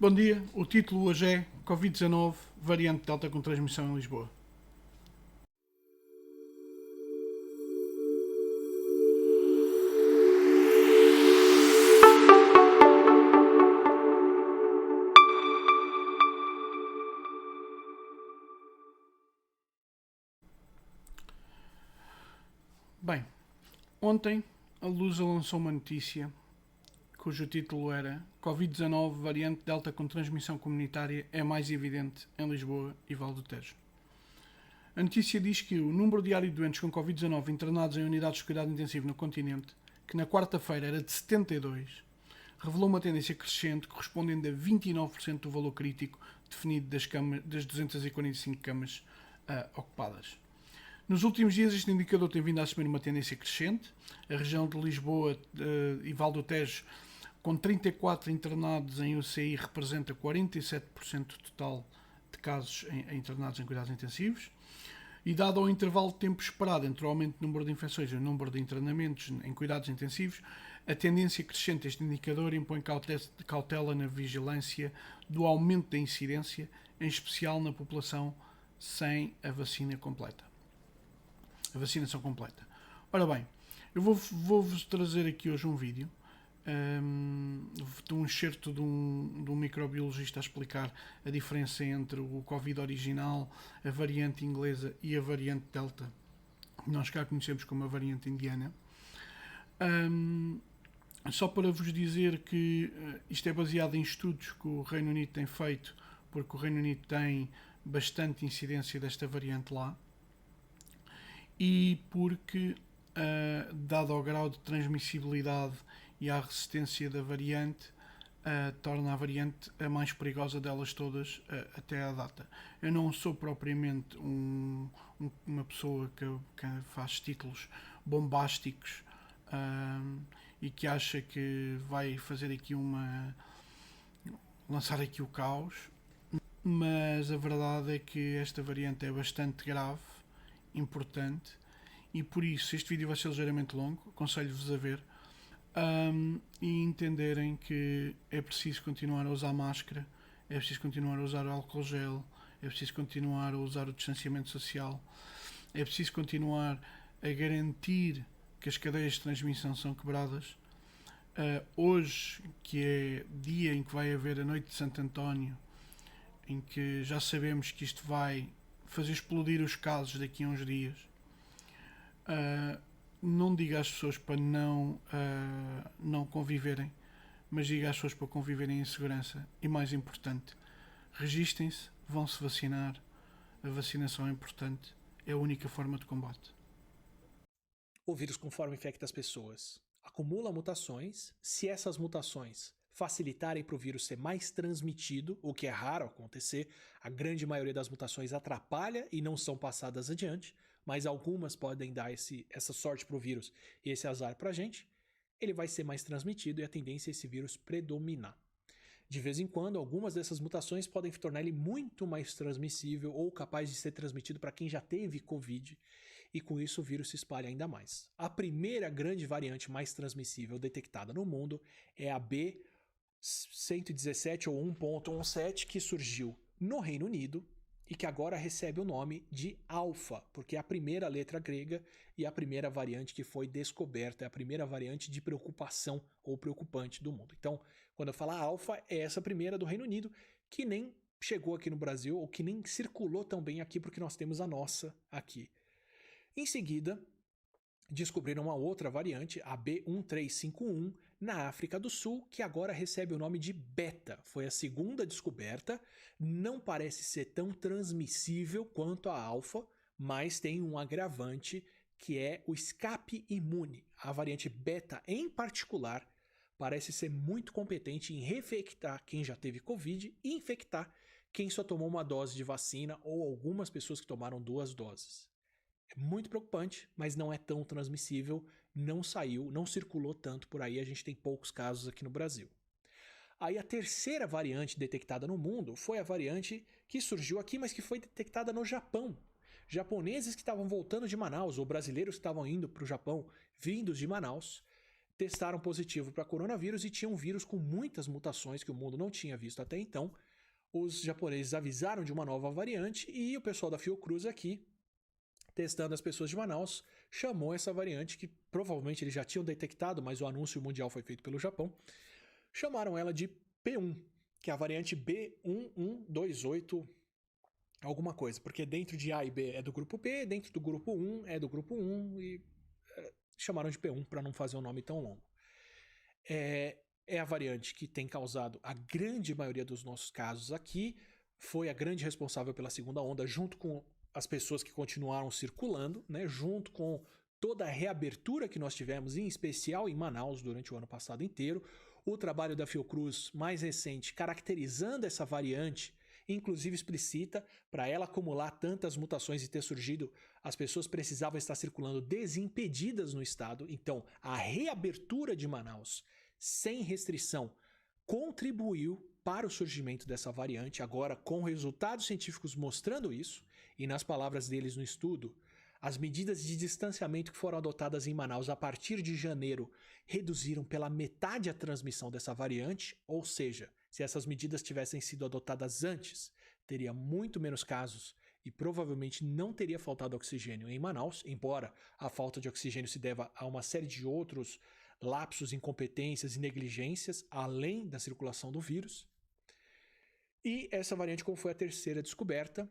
Bom dia, o título hoje é Covid-19, variante Delta com transmissão em Lisboa. Bem, ontem a Lusa lançou uma notícia cujo título era Covid-19, variante Delta com transmissão comunitária é mais evidente em Lisboa e Val do Tejo. A notícia diz que o número diário de doentes com Covid-19 internados em unidades de cuidado intensivo no continente, que na quarta-feira era de 72, revelou uma tendência crescente correspondendo a 29% do valor crítico definido das 245 camas ocupadas. Nos últimos dias este indicador tem vindo a assumir uma tendência crescente. A região de Lisboa e Val do Tejo, com 34 internados em UCI, representa 47% total de casos internados em cuidados intensivos. E dado ao intervalo de tempo esperado entre o aumento do número de infecções e o número de internamentos em cuidados intensivos, a tendência crescente deste indicador impõe cautela na vigilância do aumento da incidência, em especial na população sem a vacinação completa. Ora bem, eu vou-vos trazer aqui hoje um vídeo de um excerto de um microbiologista a explicar a diferença entre o Covid original, a variante inglesa e a variante Delta, que nós cá conhecemos como a variante indiana. Só para vos dizer que isto é baseado em estudos que o Reino Unido tem feito, porque o Reino Unido tem bastante incidência desta variante lá, e porque, dado ao grau de transmissibilidade e à resistência da variante, torna a variante a mais perigosa delas todas até à data. Eu não sou propriamente uma pessoa que faz títulos bombásticos e que acha que vai fazer aqui lançar aqui o caos, mas a verdade é que esta variante é bastante grave, importante, e por isso este vídeo vai ser ligeiramente longo, aconselho-vos a ver e entenderem que é preciso continuar a usar máscara, é preciso continuar a usar o álcool gel, é preciso continuar a usar o distanciamento social, é preciso continuar a garantir que as cadeias de transmissão são quebradas. Hoje, que é dia em que vai haver a Noite de Santo António, em que já sabemos que isto vai fazer explodir os casos daqui a uns dias, não diga às pessoas para não conviverem, mas diga às pessoas para conviverem em segurança. E mais importante, registem-se, vão-se vacinar. A vacinação é importante, é a única forma de combate. O vírus, conforme infecta as pessoas, acumula mutações. Se essas mutações facilitarem para o vírus ser mais transmitido, o que é raro acontecer, a grande maioria das mutações atrapalha e não são passadas adiante, mas algumas podem dar essa sorte para o vírus e esse azar para a gente, ele vai ser mais transmitido e a tendência é esse vírus predominar. De vez em quando, algumas dessas mutações podem tornar ele muito mais transmissível ou capaz de ser transmitido para quem já teve Covid, e com isso o vírus se espalha ainda mais. A primeira grande variante mais transmissível detectada no mundo é a B117 ou 1.17, que surgiu no Reino Unido e que agora recebe o nome de Alpha, porque é a primeira letra grega e a primeira variante que foi descoberta, é a primeira variante de preocupação ou preocupante do mundo. Então, quando eu falar Alpha, é essa primeira do Reino Unido, que nem chegou aqui no Brasil, ou que nem circulou tão bem aqui, porque nós temos a nossa aqui. Em seguida, descobriram uma outra variante, a B1351, na África do Sul, que agora recebe o nome de Beta. Foi a segunda descoberta, não parece ser tão transmissível quanto a Alpha, mas tem um agravante que é o escape imune. A variante Beta, em particular, parece ser muito competente em reinfectar quem já teve Covid e infectar quem só tomou uma dose de vacina ou algumas pessoas que tomaram 2 doses. É muito preocupante, mas não é tão transmissível, não circulou tanto por aí, a gente tem poucos casos aqui no Brasil. Aí a terceira variante detectada no mundo foi a variante que surgiu aqui, mas que foi detectada no Japão. Japoneses que estavam voltando de Manaus, ou brasileiros que estavam indo para o Japão, vindos de Manaus, testaram positivo para coronavírus e tinham um vírus com muitas mutações que o mundo não tinha visto até então. Os japoneses avisaram de uma nova variante e o pessoal da Fiocruz aqui, testando as pessoas de Manaus, chamou essa variante que provavelmente eles já tinham detectado, mas o anúncio mundial foi feito pelo Japão. Chamaram ela de P1, que é a variante B1128 alguma coisa, porque dentro de A e B é do grupo P, dentro do grupo 1 é do grupo 1 e chamaram de P1 para não fazer um nome tão longo. É a variante que tem causado a grande maioria dos nossos casos aqui, foi a grande responsável pela segunda onda, junto com as pessoas que continuaram circulando, né, junto com toda a reabertura que nós tivemos, em especial em Manaus, durante o ano passado inteiro. O trabalho da Fiocruz mais recente, caracterizando essa variante, inclusive explicita, para ela acumular tantas mutações e ter surgido, as pessoas precisavam estar circulando desimpedidas no estado. Então, a reabertura de Manaus, sem restrição, contribuiu para o surgimento dessa variante, agora com resultados científicos mostrando isso, e nas palavras deles no estudo, as medidas de distanciamento que foram adotadas em Manaus a partir de janeiro reduziram pela metade a transmissão dessa variante, ou seja, se essas medidas tivessem sido adotadas antes, teria muito menos casos e provavelmente não teria faltado oxigênio em Manaus, embora a falta de oxigênio se deva a uma série de outros lapsos, incompetências e negligências, além da circulação do vírus. E essa variante, como foi a terceira descoberta,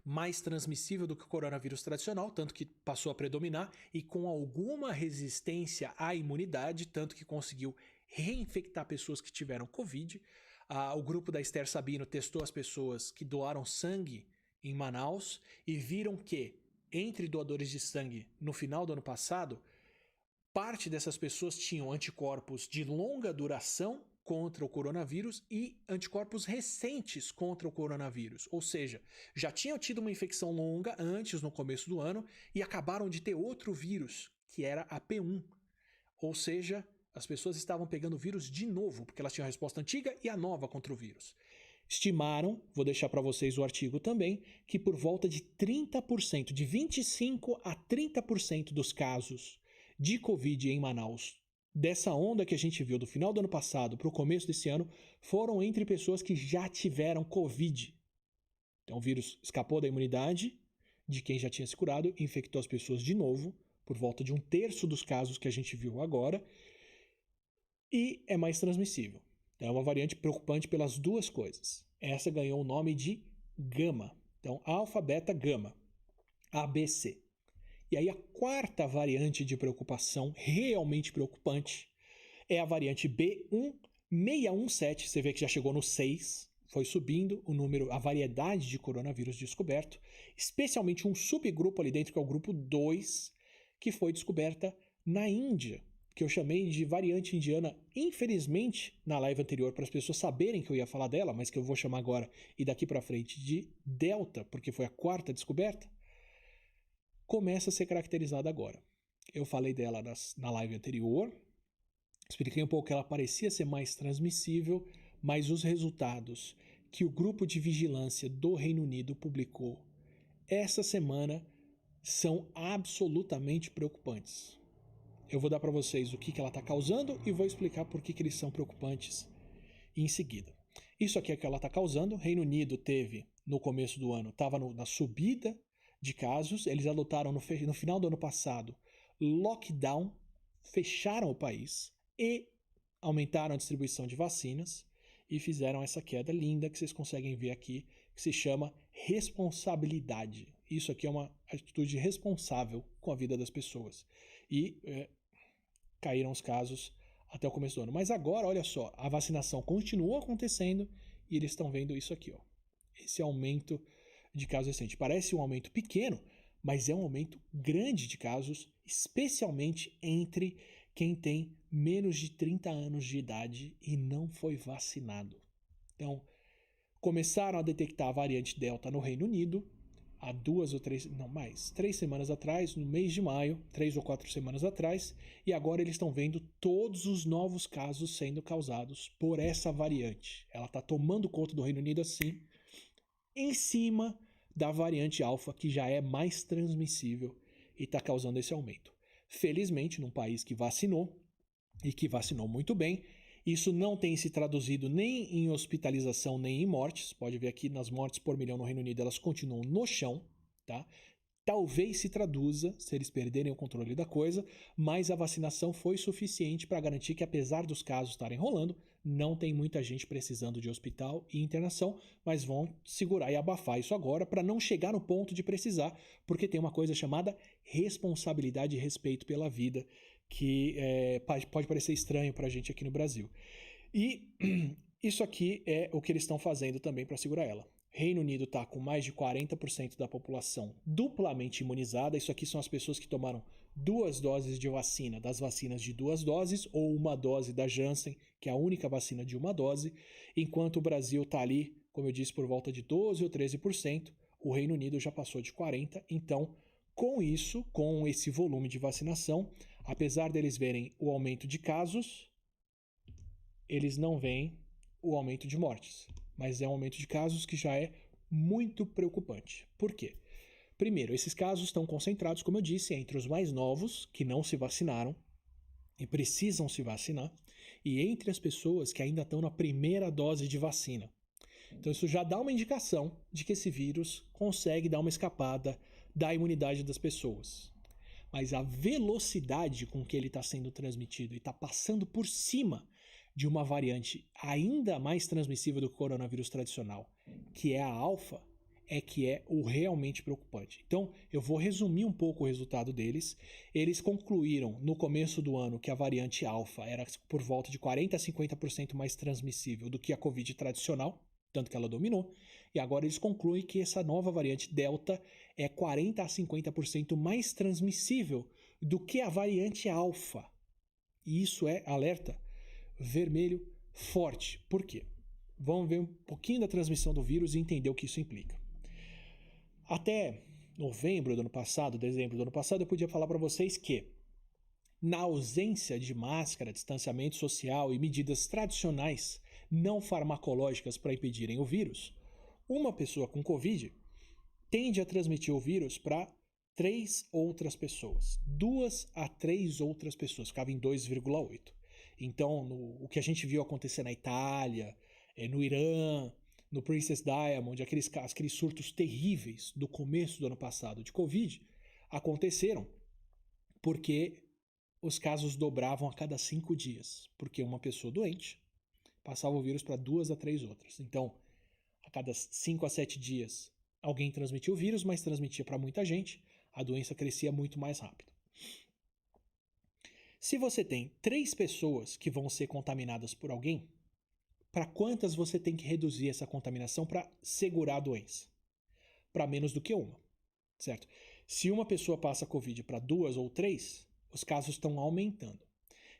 mais transmissível do que o coronavírus tradicional, tanto que passou a predominar, e com alguma resistência à imunidade, tanto que conseguiu reinfectar pessoas que tiveram Covid. O grupo da Esther Sabino testou as pessoas que doaram sangue em Manaus e viram que, entre doadores de sangue no final do ano passado, parte dessas pessoas tinham anticorpos de longa duração contra o coronavírus e anticorpos recentes contra o coronavírus. Ou seja, já tinham tido uma infecção longa antes, no começo do ano, e acabaram de ter outro vírus, que era a P1. Ou seja, as pessoas estavam pegando o vírus de novo, porque elas tinham a resposta antiga e a nova contra o vírus. Estimaram, vou deixar para vocês o artigo também, que por volta de 30%, de 25% a 30% dos casos de Covid em Manaus, dessa onda que a gente viu do final do ano passado para o começo desse ano, foram entre pessoas que já tiveram Covid. Então o vírus escapou da imunidade de quem já tinha se curado e infectou as pessoas de novo, por volta de 1/3 dos casos que a gente viu agora, e é mais transmissível. Então é uma variante preocupante pelas duas coisas. Essa ganhou o nome de Gama. Então, alfa, beta, gama. ABC. E aí a quarta variante de preocupação, realmente preocupante, é a variante B1617. Você vê que já chegou no 6, foi subindo o número, a variedade de coronavírus descoberto, especialmente um subgrupo ali dentro, que é o grupo 2, que foi descoberta na Índia, que eu chamei de variante indiana, infelizmente, na live anterior, para as pessoas saberem que eu ia falar dela, mas que eu vou chamar agora e daqui para frente de Delta, porque foi a quarta descoberta, começa a ser caracterizada agora. Eu falei dela na live anterior, expliquei um pouco que ela parecia ser mais transmissível, mas os resultados que o grupo de vigilância do Reino Unido publicou essa semana são absolutamente preocupantes. Eu vou dar para vocês o que ela está causando e vou explicar por que eles são preocupantes em seguida. Isso aqui é o que ela está causando. O Reino Unido teve, no começo do ano, estava na subida de casos. Eles adotaram no final do ano passado lockdown, fecharam o país e aumentaram a distribuição de vacinas e fizeram essa queda linda que vocês conseguem ver aqui, que se chama responsabilidade. Isso aqui é uma atitude responsável com a vida das pessoas. E caíram os casos até o começo do ano. Mas agora, olha só, a vacinação continuou acontecendo e eles estão vendo isso aqui, ó. Esse aumento de casos recente. Parece um aumento pequeno, mas é um aumento grande de casos, especialmente entre quem tem menos de 30 anos de idade e não foi vacinado. Então, começaram a detectar a variante Delta no Reino Unido há 3 semanas atrás, no mês de maio, 3 ou 4 semanas atrás, e agora eles estão vendo todos os novos casos sendo causados por essa variante. Ela está tomando conta do Reino Unido assim, em cima da variante alfa, que já é mais transmissível e está causando esse aumento. Felizmente, num país que vacinou, e que vacinou muito bem. Isso não tem se traduzido nem em hospitalização nem em mortes. Pode ver aqui nas mortes por milhão no Reino Unido, elas continuam no chão, tá? Talvez se traduza se eles perderem o controle da coisa, mas a vacinação foi suficiente para garantir que, apesar dos casos estarem rolando, não tem muita gente precisando de hospital e internação, mas vão segurar e abafar isso agora para não chegar no ponto de precisar, porque tem uma coisa chamada responsabilidade e respeito pela vida, que pode parecer estranho para a gente aqui no Brasil. E isso aqui é o que eles estão fazendo também para segurar ela. Reino Unido está com mais de 40% da população duplamente imunizada. Isso aqui são as pessoas que tomaram 2 doses de vacina, das vacinas de 2 doses, ou 1 dose da Janssen, que é a única vacina de 1 dose, enquanto o Brasil está ali, como eu disse, por volta de 12% ou 13%. O Reino Unido já passou de 40%. Então, com isso, com esse volume de vacinação, apesar deles verem o aumento de casos, eles não veem o aumento de mortes. Mas é um aumento de casos que já é muito preocupante. Por quê? Primeiro, esses casos estão concentrados, como eu disse, entre os mais novos, que não se vacinaram e precisam se vacinar, e entre as pessoas que ainda estão na primeira dose de vacina. Então isso já dá uma indicação de que esse vírus consegue dar uma escapada da imunidade das pessoas. Mas a velocidade com que ele está sendo transmitido e está passando por cima de uma variante ainda mais transmissível do que o coronavírus tradicional, que é a alfa, é que é o realmente preocupante. Então, eu vou resumir um pouco o resultado deles. Eles concluíram no começo do ano que a variante alfa era por volta de 40% a 50% mais transmissível do que a Covid tradicional, tanto que ela dominou. E agora eles concluem que essa nova variante delta é 40% a 50% mais transmissível do que a variante alfa. E isso é, alerta, vermelho forte. Por quê? Vamos ver um pouquinho da transmissão do vírus e entender o que isso implica. Até novembro do ano passado, dezembro do ano passado, eu podia falar para vocês que, na ausência de máscara, distanciamento social e medidas tradicionais não farmacológicas para impedirem o vírus, uma pessoa com Covid tende a transmitir o vírus para 3 outras pessoas. 2 a 3 outras pessoas, ficava em 2,8. Então, o que a gente viu acontecer na Itália, no Irã, no Princess Diamond, aqueles surtos terríveis do começo do ano passado de Covid, aconteceram porque os casos dobravam a cada 5 dias, porque uma pessoa doente passava o vírus para 2 a 3 outras. Então, a cada 5 a 7 dias, alguém transmitia o vírus, mas transmitia para muita gente, a doença crescia muito mais rápido. Se você tem 3 pessoas que vão ser contaminadas por alguém, para quantas você tem que reduzir essa contaminação para segurar a doença? Para menos do que uma, certo? Se uma pessoa passa Covid para 2 ou 3, os casos estão aumentando.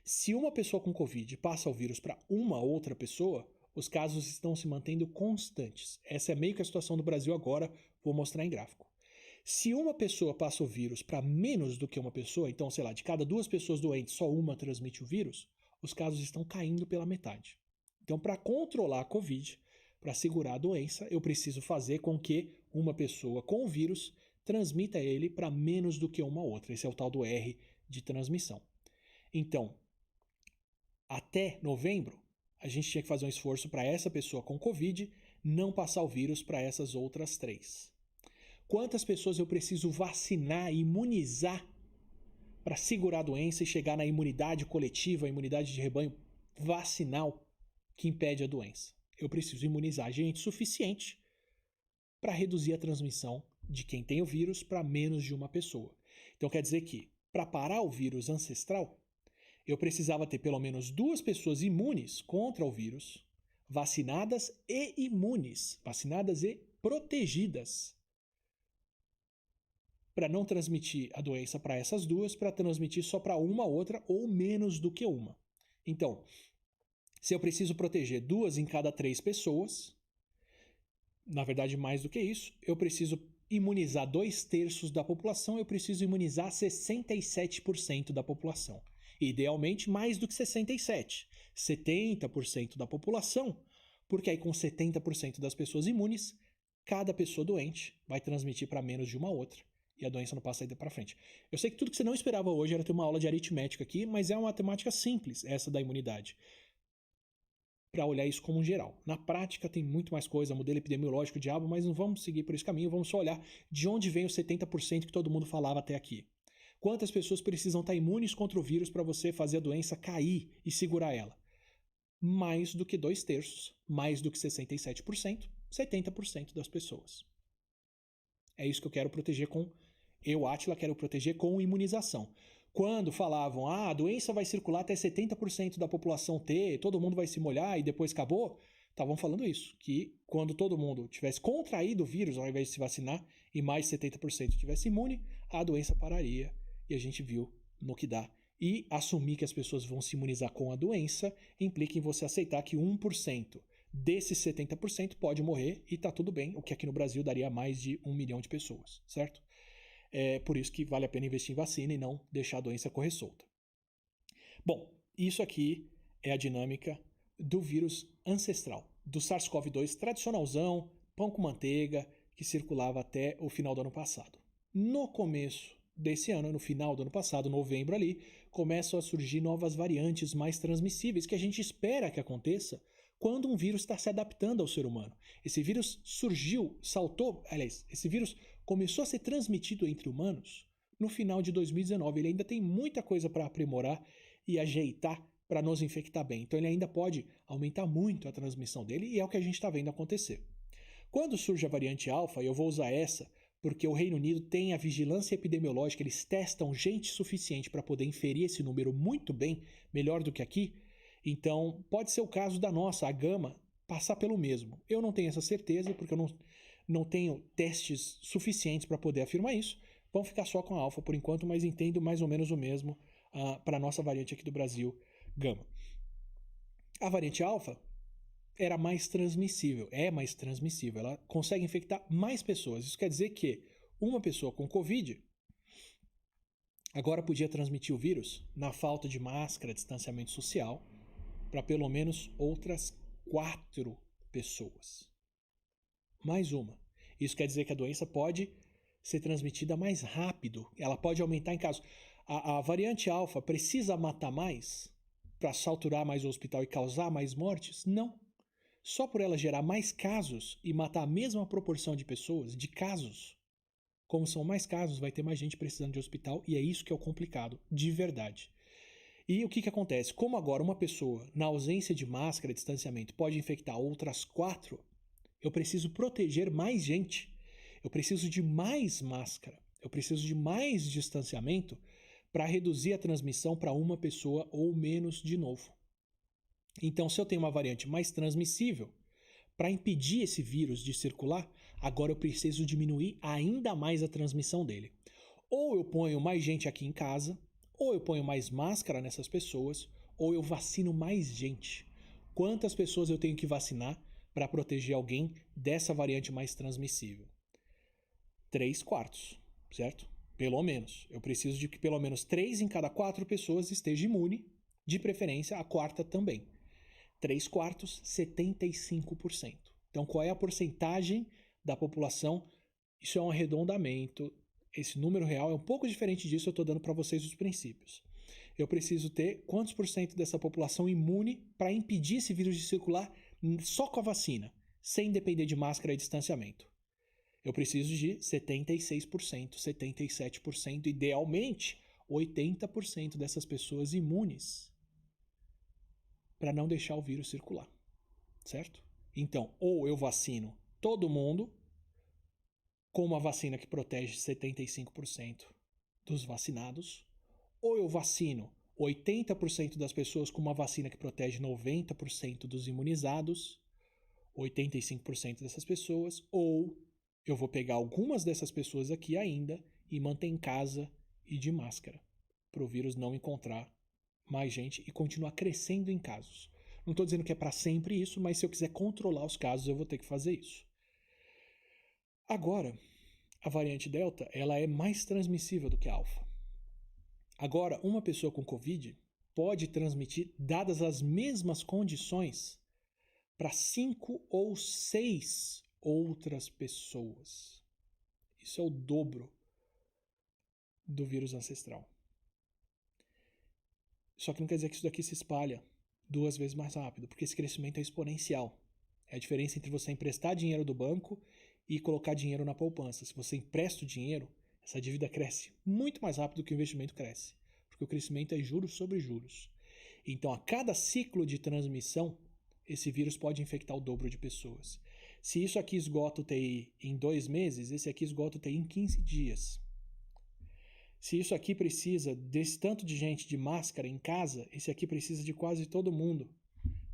Se uma pessoa com Covid passa o vírus para uma outra pessoa, os casos estão se mantendo constantes. Essa é meio que a situação do Brasil agora, vou mostrar em gráfico. Se uma pessoa passa o vírus para menos do que uma pessoa, então, sei lá, de cada 2 pessoas doentes, só uma transmite o vírus, os casos estão caindo pela metade. Então, para controlar a Covid, para segurar a doença, eu preciso fazer com que uma pessoa com o vírus transmita ele para menos do que uma outra. Esse é o tal do R de transmissão. Então, até novembro, a gente tinha que fazer um esforço para essa pessoa com Covid não passar o vírus para essas outras 3. Quantas pessoas eu preciso vacinar, imunizar para segurar a doença e chegar na imunidade coletiva, a imunidade de rebanho vacinal que impede a doença? Eu preciso imunizar gente suficiente para reduzir a transmissão de quem tem o vírus para menos de uma pessoa. Então quer dizer que, para parar o vírus ancestral, eu precisava ter pelo menos 2 pessoas imunes contra o vírus, vacinadas e imunes, vacinadas e protegidas, para não transmitir a doença para essas 2, para transmitir só para uma outra ou menos do que uma. Então, se eu preciso proteger 2 em cada 3 pessoas, na verdade mais do que isso, eu preciso imunizar 2/3 da população, eu preciso imunizar 67% da população. Idealmente mais do que 67%, 70% da população, porque aí com 70% das pessoas imunes, cada pessoa doente vai transmitir para menos de uma outra. e a doença não passa a ida para frente. Eu sei que tudo que você não esperava hoje era ter uma aula de aritmética aqui, mas é uma matemática simples, essa da imunidade, para olhar isso como um geral. Na prática tem muito mais coisa, modelo epidemiológico, diabo, mas não vamos seguir por esse caminho, vamos só olhar de onde vem os 70% que todo mundo falava até aqui. Quantas pessoas precisam estar imunes contra o vírus para você fazer a doença cair e segurar ela? Mais do que 2/3, mais do que 67%, 70% das pessoas. É isso que eu quero proteger com... Eu, Átila, quero proteger com imunização. Quando falavam, a doença vai circular até 70% da população ter, todo mundo vai se molhar e depois acabou, estavam falando isso, que quando todo mundo tivesse contraído o vírus ao invés de se vacinar e mais 70% tivesse imune, a doença pararia. E a gente viu no que dá. E assumir que as pessoas vão se imunizar com a doença implica em você aceitar que 1% desses 70% pode morrer e tá tudo bem, o que aqui no Brasil daria mais de 1 milhão de pessoas, certo? É por isso que vale a pena investir em vacina e não deixar a doença correr solta. Bom, isso aqui é a dinâmica do vírus ancestral, do SARS-CoV-2 tradicionalzão, pão com manteiga, que circulava até o final do ano passado. No começo desse ano, no final do ano passado, novembro ali, começam a surgir novas variantes mais transmissíveis que a gente espera que aconteça quando um vírus está se adaptando ao ser humano. Esse vírus surgiu, esse vírus começou a ser transmitido entre humanos no final de 2019. Ele ainda tem muita coisa para aprimorar e ajeitar para nos infectar bem. Então ele ainda pode aumentar muito a transmissão dele e é o que a gente está vendo acontecer. Quando surge a variante alfa, e eu vou usar essa porque o Reino Unido tem a vigilância epidemiológica, eles testam gente suficiente para poder inferir esse número muito bem, melhor do que aqui. Então, pode ser o caso da nossa, a gama, passar pelo mesmo. Eu não tenho essa certeza, porque eu não tenho testes suficientes para poder afirmar isso. Vamos ficar só com a alfa por enquanto, mas entendo mais ou menos o mesmo para a nossa variante aqui do Brasil, gama. A variante alfa era mais transmissível, é mais transmissível, ela consegue infectar mais pessoas. Isso quer dizer que uma pessoa com Covid agora podia transmitir o vírus na falta de máscara, distanciamento social, para pelo menos outras 4 pessoas. Mais uma. Isso quer dizer que a doença pode ser transmitida mais rápido, ela pode aumentar em casos. A variante alfa precisa matar mais para saturar mais o hospital e causar mais mortes? Não. Só por ela gerar mais casos e matar a mesma proporção de pessoas, de casos, como são mais casos, vai ter mais gente precisando de hospital e é isso que é o complicado, de verdade. E o que acontece? Como agora uma pessoa, na ausência de máscara e distanciamento, pode infectar outras 4, eu preciso proteger mais gente. Eu preciso de mais máscara. Eu preciso de mais distanciamento para reduzir a transmissão para uma pessoa ou menos de novo. Então, se eu tenho uma variante mais transmissível, para impedir esse vírus de circular, agora eu preciso diminuir ainda mais a transmissão dele. Ou eu ponho mais gente aqui em casa, ou eu ponho mais máscara nessas pessoas, ou eu vacino mais gente. Quantas pessoas eu tenho que vacinar para proteger alguém dessa variante mais transmissível? 3/4, certo? Pelo menos. Eu preciso de que pelo menos 3 em cada 4 pessoas esteja imune, de preferência a 4ª também. 3/4, 75%. Então, qual é a porcentagem da população? Isso é um arredondamento. Esse número real é um pouco diferente disso, eu estou dando para vocês os princípios. Eu preciso ter quantos por cento dessa população imune para impedir esse vírus de circular só com a vacina, sem depender de máscara e distanciamento. Eu preciso de 76%, 77%, idealmente 80% dessas pessoas imunes para não deixar o vírus circular, certo? Então, ou eu vacino todo mundo com uma vacina que protege 75% dos vacinados, ou eu vacino 80% das pessoas com uma vacina que protege 90% dos imunizados, 85% dessas pessoas, ou eu vou pegar algumas dessas pessoas aqui ainda e manter em casa e de máscara, para o vírus não encontrar mais gente e continuar crescendo em casos. Não estou dizendo que é para sempre isso, mas se eu quiser controlar os casos, eu vou ter que fazer isso. Agora, a variante Delta, ela é mais transmissível do que a Alpha. Agora, uma pessoa com Covid pode transmitir, dadas as mesmas condições, para 5 ou 6 outras pessoas. Isso é o dobro do vírus ancestral. Só que não quer dizer que isso daqui se espalha 2 vezes mais rápido, porque esse crescimento é exponencial. É a diferença entre você emprestar dinheiro do banco e colocar dinheiro na poupança. Se você empresta o dinheiro, essa dívida cresce muito mais rápido que o investimento cresce, porque o crescimento é juros sobre juros. Então, a cada ciclo de transmissão, esse vírus pode infectar o dobro de pessoas. Se isso aqui esgota o TI em 2 meses, esse aqui esgota o TI em 15 dias. Se isso aqui precisa desse tanto de gente de máscara em casa, esse aqui precisa de quase todo mundo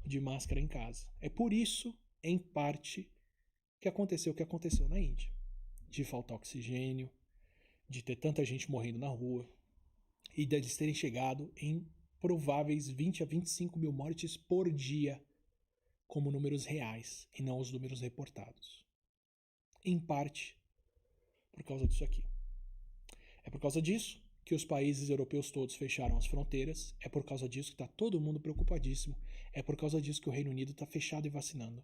de máscara em casa. É por isso, em parte, que aconteceu o que aconteceu na Índia. De faltar oxigênio, de ter tanta gente morrendo na rua e de eles terem chegado em prováveis 20 a 25 mil mortes por dia como números reais e não os números reportados. Em parte, por causa disso aqui. É por causa disso que os países europeus todos fecharam as fronteiras, é por causa disso que está todo mundo preocupadíssimo, é por causa disso que o Reino Unido está fechado e vacinando.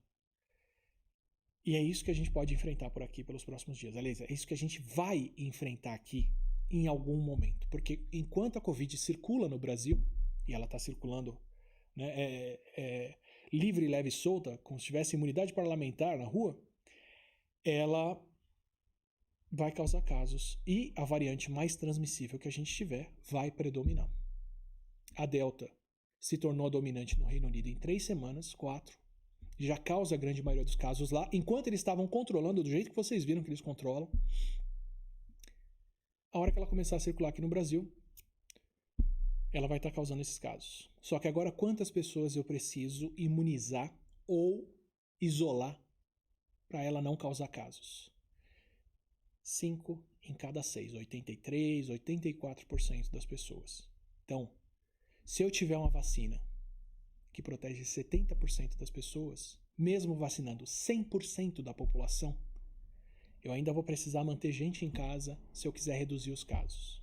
E é isso que a gente pode enfrentar por aqui pelos próximos dias. Aliás, é isso que a gente vai enfrentar aqui em algum momento. Porque enquanto a Covid circula no Brasil, e ela está circulando, né, livre, leve e solta, como se tivesse imunidade parlamentar na rua, ela vai causar casos. E a variante mais transmissível que a gente tiver vai predominar. A Delta se tornou dominante no Reino Unido em 3 semanas, 4. Já causa a grande maioria dos casos lá, enquanto eles estavam controlando do jeito que vocês viram que eles controlam. A hora que ela começar a circular aqui no Brasil, ela vai estar causando esses casos. Só que agora, quantas pessoas eu preciso imunizar ou isolar para ela não causar casos? 5 em cada 6, 83, 84% das pessoas. Então, se eu tiver uma vacina que protege 70% das pessoas, mesmo vacinando 100% da população, eu ainda vou precisar manter gente em casa se eu quiser reduzir os casos.